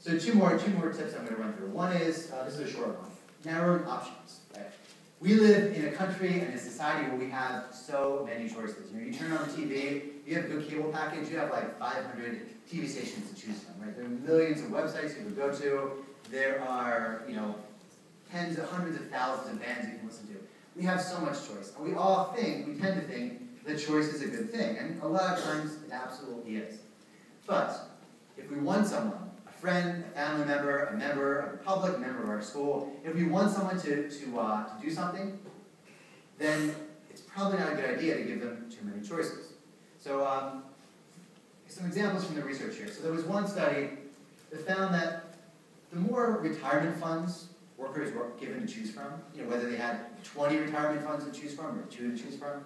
So two more tips I'm going to run through. One is, this is a short one, narrowing options. Right? We live in a country and a society where we have so many choices. You know, you turn on the TV, you have a good cable package, you have like 500 TV stations to choose from. Right? There are millions of websites you can go to. There are, you know, tens of hundreds of thousands of bands you can listen to. We have so much choice. And we tend to think that choice is a good thing. And a lot of times it absolutely is. But if we want someone, a friend, a family member, a member of the public, a member of our school, if we want someone to do something, then it's probably not a good idea to give them too many choices. So some examples from the research here. So there was one study that found that the more retirement funds workers were given to choose from, you know, whether they had 20 retirement funds to choose from or 2 to choose from,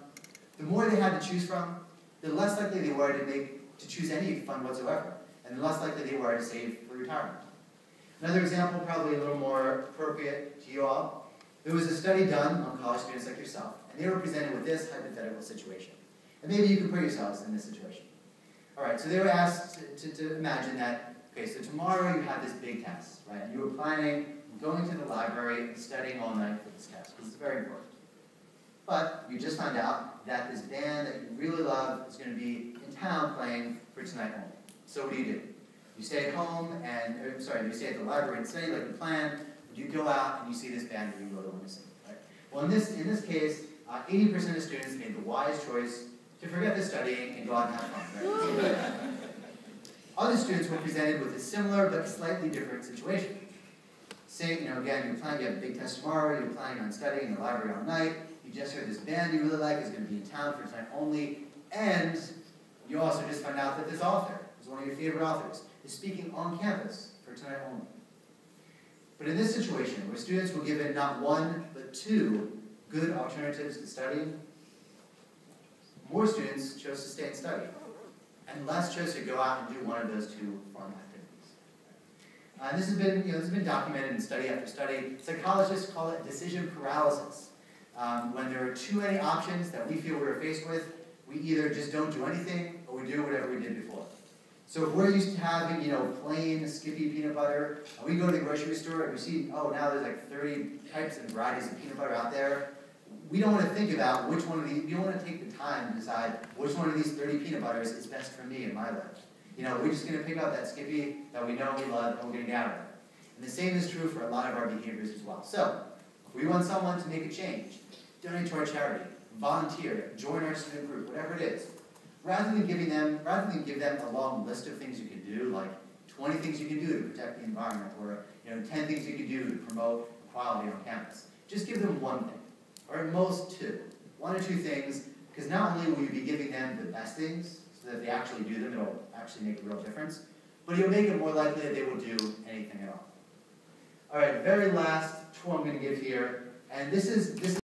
the more they had to choose from, the less likely they were to choose any fund whatsoever, and the less likely they were to save for retirement. Another example, probably a little more appropriate to you all, there was a study done on college students like yourself, and they were presented with this hypothetical situation. And maybe you can put yourselves in this situation. All right, so they were asked to imagine that, okay, so tomorrow you have this big test, right? And you were planning on going to the library and studying all night for this test, because it's very important. But you just found out that this band that you really love is going to be in town playing for tonight only. So what do? You stay at home you stay at the library and study like you planned, you go out and you see this band that you really want to see. Right? Well, in this case, 80% of students made the wise choice to forget the studying and go out and have fun. Right? Other students were presented with a similar but slightly different situation. Say, you know, again, you're planning, you have a big test tomorrow, you're planning on studying in the library all night, you just heard this band you really like is going to be in town for tonight only, and you also just found out that this author is one of your favorite authors, is speaking on campus for tonight only. But in this situation, where students were given not 1, but 2 good alternatives to studying, more students chose to stay and study, and less chose to go out and do one of those 2 fun activities. This has been documented in study after study. Psychologists call it decision paralysis. When there are too many options that we feel we're faced with, we either just don't do anything or we do whatever we did before. So if we're used to having, you know, plain Skippy peanut butter, and we go to the grocery store and we see, oh, now there's like 30 types and varieties of peanut butter out there, we don't want to think about which one of these, we don't want to take the time to decide which one of these 30 peanut butters is best for me in my life. You know, we're just going to pick out that Skippy that we know we love and we're going to get out of it. And the same is true for a lot of our behaviors as well. So, if we want someone to make a change, donate to our charity, volunteer, join our student group, whatever it is, rather than give them a long list of things you can do, like 20 things you can do to protect the environment, or 10 things you can do to promote equality on campus, just give them 1 thing, or at most 2. 1 or 2 things, because not only will you be giving them the best things, so that if they actually do them, it'll actually make a real difference, but you'll make it more likely that they will do anything at all. All right, very last tool I'm going to give here, and this is